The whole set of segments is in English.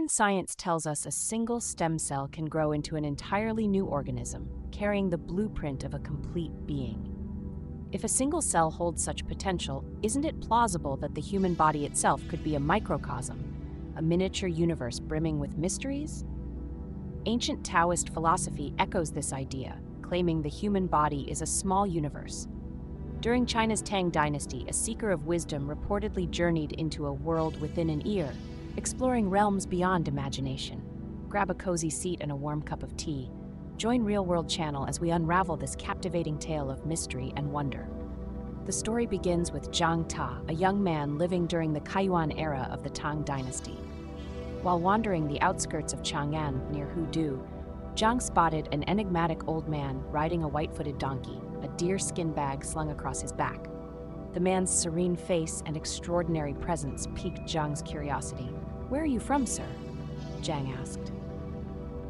Modern science tells us a single stem cell can grow into an entirely new organism, carrying the blueprint of a complete being. If a single cell holds such potential, isn't it plausible that the human body itself could be a microcosm, a miniature universe brimming with mysteries? Ancient Taoist philosophy echoes this idea, claiming the human body is a small universe. During China's Tang Dynasty, a seeker of wisdom reportedly journeyed into a world within an ear, exploring realms beyond imagination. Grab a cozy seat and a warm cup of tea. Join Real World Channel as we unravel this captivating tale of mystery and wonder. The story begins with Zhang Ta, a young man living during the Kaiyuan era of the Tang Dynasty. While wandering the outskirts of Chang'an near Hudu, Zhang spotted an enigmatic old man riding a white-footed donkey, a deer-skin bag slung across his back. The man's serene face and extraordinary presence piqued Zhang's curiosity. "Where are you from, sir?" Zhang asked.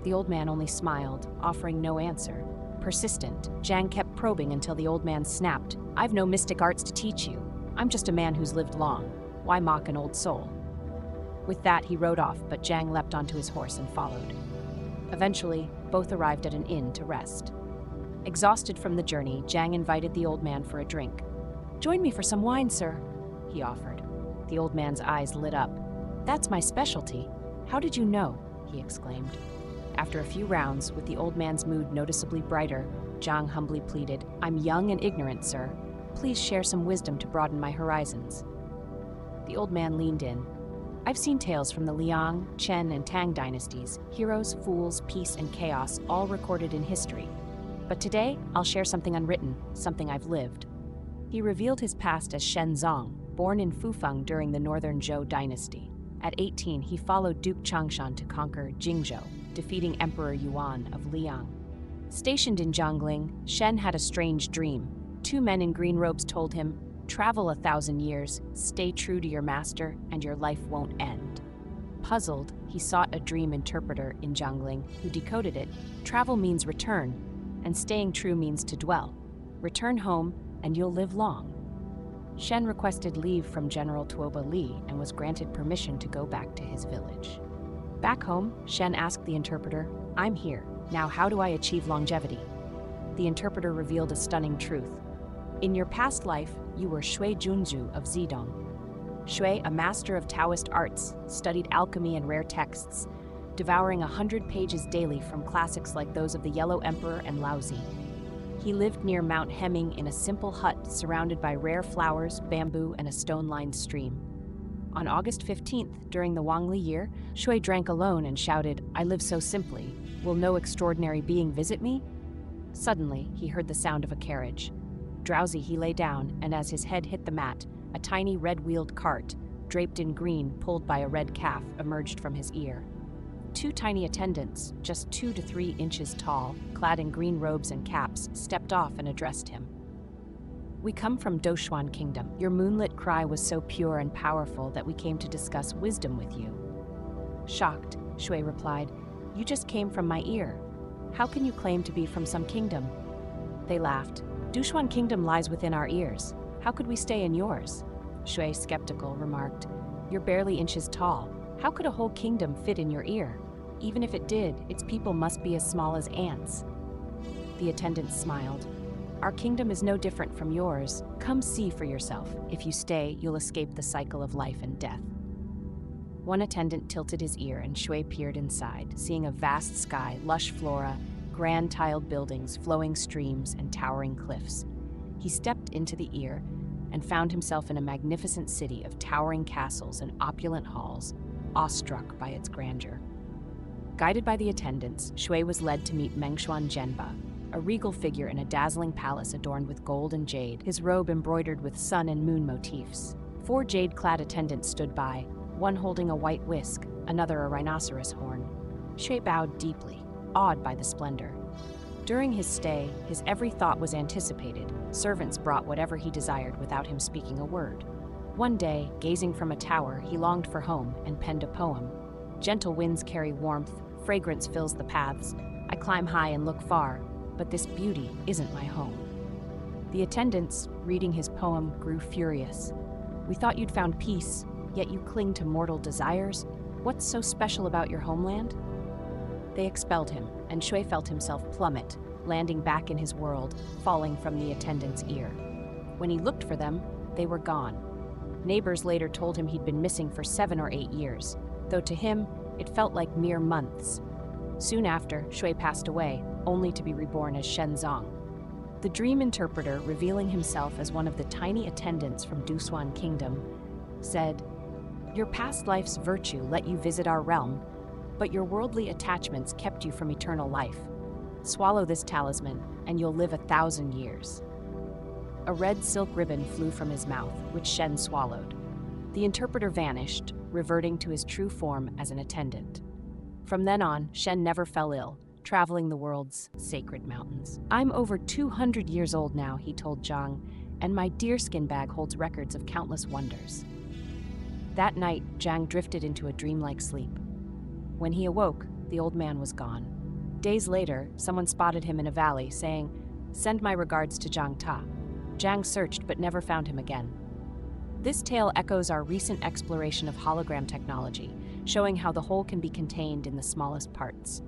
The old man only smiled, offering no answer. Persistent, Zhang kept probing until the old man snapped, "I've no mystic arts to teach you. I'm just a man who's lived long. Why mock an old soul?" With that, he rode off, but Zhang leapt onto his horse and followed. Eventually, both arrived at an inn to rest. Exhausted from the journey, Zhang invited the old man for a drink. "Join me for some wine, sir," he offered. The old man's eyes lit up. "That's my specialty. How did you know?" he exclaimed. After a few rounds, with the old man's mood noticeably brighter, Zhang humbly pleaded, "I'm young and ignorant, sir. Please share some wisdom to broaden my horizons." The old man leaned in. "I've seen tales from the Liang, Chen, and Tang dynasties, heroes, fools, peace, and chaos, all recorded in history. But today, I'll share something unwritten, something I've lived." He revealed his past as Shen Zong, born in Fufeng during the northern Zhou dynasty. At 18, he followed Duke Changshan to conquer Jingzhou, defeating Emperor Yuan of Liang. Stationed in Jiangling, Shen had a strange dream. Two men in green robes told him, "Travel 1,000 years, stay true to your master, and your life won't end." Puzzled, he sought a dream interpreter in Jiangling, who decoded it. Travel means return, and staying true means to dwell. Return home, and you'll live long. Shen requested leave from General Tuoba Li and was granted permission to go back to his village. Back home, Shen asked the interpreter, "I'm here. Now how do I achieve longevity?" The interpreter revealed a stunning truth. "In your past life, you were Shui Junzhu of Zidong. Shui, a master of Taoist arts, studied alchemy and rare texts, devouring 100 pages daily from classics like those of the Yellow Emperor and Laozi. He lived near Mount Hemming in a simple hut surrounded by rare flowers, bamboo, and a stone-lined stream. On August 15th, during the Wangli year, Shui drank alone and shouted, 'I live so simply. Will no extraordinary being visit me?' Suddenly, he heard the sound of a carriage. Drowsy, he lay down, and as his head hit the mat, a tiny red-wheeled cart, draped in green, pulled by a red calf, emerged from his ear. Two tiny attendants, just 2 to 3 inches tall, clad in green robes and caps, stepped off and addressed him. 'We come from Douxuan Kingdom. Your moonlit cry was so pure and powerful that we came to discuss wisdom with you.' Shocked, Shui replied, 'You just came from my ear. How can you claim to be from some kingdom?' They laughed. 'Douxuan Kingdom lies within our ears. How could we stay in yours?' Shui, skeptical, remarked, 'You're barely inches tall. How could a whole kingdom fit in your ear? Even if it did, its people must be as small as ants.' The attendant smiled. 'Our kingdom is no different from yours. Come see for yourself. If you stay, you'll escape the cycle of life and death.' One attendant tilted his ear and Shui peered inside, seeing a vast sky, lush flora, grand tiled buildings, flowing streams, and towering cliffs. He stepped into the ear and found himself in a magnificent city of towering castles and opulent halls, awestruck by its grandeur. Guided by the attendants, Shui was led to meet Mengshuan Zhenba, a regal figure in a dazzling palace adorned with gold and jade, his robe embroidered with sun and moon motifs. 4 jade-clad attendants stood by, one holding a white whisk, another a rhinoceros horn. Shui bowed deeply, awed by the splendor. During his stay, his every thought was anticipated. Servants brought whatever he desired without him speaking a word. One day, gazing from a tower, he longed for home and penned a poem. Gentle winds carry warmth, fragrance fills the paths. I climb high and look far, but this beauty isn't my home. The attendants, reading his poem, grew furious. We thought you'd found peace, yet you cling to mortal desires. "What's so special about your homeland?" They expelled him, and Shui felt himself plummet, landing back in his world, falling from the attendant's ear. When he looked for them, they were gone. Neighbors later told him he'd been missing for 7 or 8 years, though to him, it felt like mere months. Soon after, Shui passed away, only to be reborn as Shenzong. The dream interpreter, revealing himself as one of the tiny attendants from Douxuan Kingdom, said, "Your past life's virtue let you visit our realm, but your worldly attachments kept you from eternal life. Swallow this talisman, and you'll live 1,000 years." A red silk ribbon flew from his mouth, which Shen swallowed. The interpreter vanished, reverting to his true form as an attendant. From then on, Shen never fell ill, traveling the world's sacred mountains. "I'm over 200 years old now," he told Zhang, "and my deerskin bag holds records of countless wonders." That night, Zhang drifted into a dreamlike sleep. When he awoke, the old man was gone. Days later, someone spotted him in a valley, saying, "Send my regards to Zhang Ta." Zhang searched but never found him again. This tale echoes our recent exploration of hologram technology, showing how the whole can be contained in the smallest parts.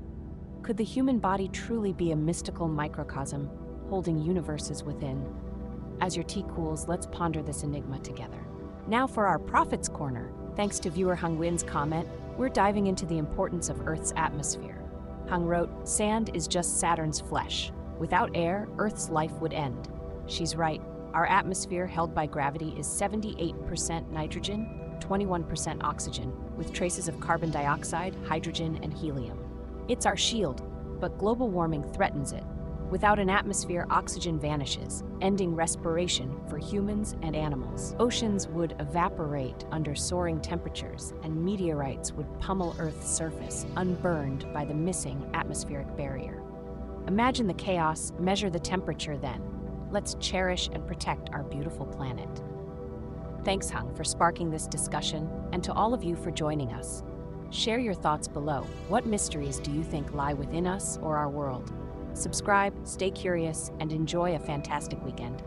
Could the human body truly be a mystical microcosm, holding universes within? As your tea cools, let's ponder this enigma together. Now for our Prophet's Corner. Thanks to viewer Hung Win's comment, we're diving into the importance of Earth's atmosphere. Hung wrote, "Sand is just Saturn's flesh. Without air, Earth's life would end." She's right. Our atmosphere, held by gravity, is 78% nitrogen, 21% oxygen, with traces of carbon dioxide, hydrogen, and helium. It's our shield, but global warming threatens it. Without an atmosphere, oxygen vanishes, ending respiration for humans and animals. Oceans would evaporate under soaring temperatures, and meteorites would pummel Earth's surface, unburned by the missing atmospheric barrier. Imagine the chaos, measure the temperature then. Let's cherish and protect our beautiful planet. Thanks, Hung, for sparking this discussion, and to all of you for joining us. Share your thoughts below. What mysteries do you think lie within us or our world? Subscribe, stay curious, and enjoy a fantastic weekend.